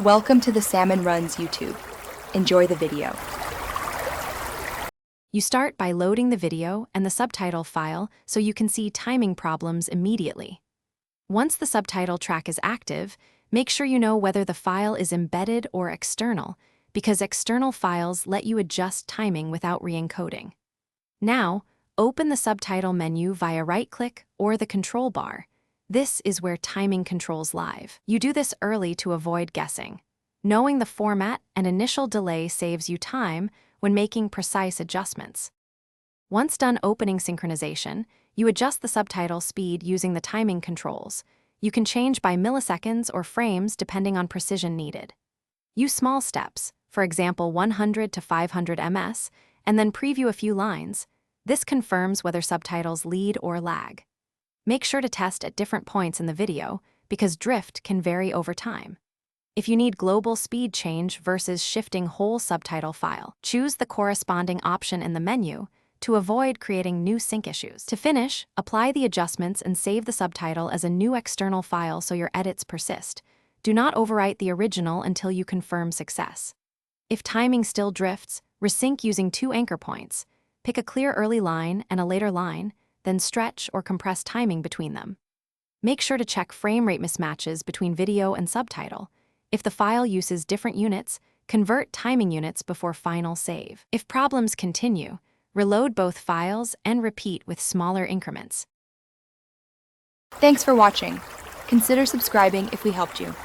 Welcome to the Salmon Runs YouTube. Enjoy the video. You start by loading the video and the subtitle file so you can see timing problems immediately. Once the subtitle track is active, make sure you know whether the file is embedded or external, because external files let you adjust timing without re-encoding. Now, open the subtitle menu via right-click or the control bar. This is where timing controls live. You do this early to avoid guessing. Knowing the format and initial delay saves you time when making precise adjustments. Once done opening synchronization, you adjust the subtitle speed using the timing controls. You can change by milliseconds or frames depending on precision needed. Use small steps, for example 100 to 500 ms, and then preview a few lines. This confirms whether subtitles lead or lag. Make sure to test at different points in the video because drift can vary over time. If you need global speed change versus shifting whole subtitle file, choose the corresponding option in the menu to avoid creating new sync issues. To finish, apply the adjustments and save the subtitle as a new external file so your edits persist. Do not overwrite the original until you confirm success. If timing still drifts, resync using 2 anchor points. Pick a clear early line and a later line, then stretch or compress timing between them. Make sure to check frame rate mismatches between video and subtitle. If the file uses different units, convert timing units before final save. If problems continue, reload both files and repeat with smaller increments. Thanks for watching. Consider subscribing if we helped you.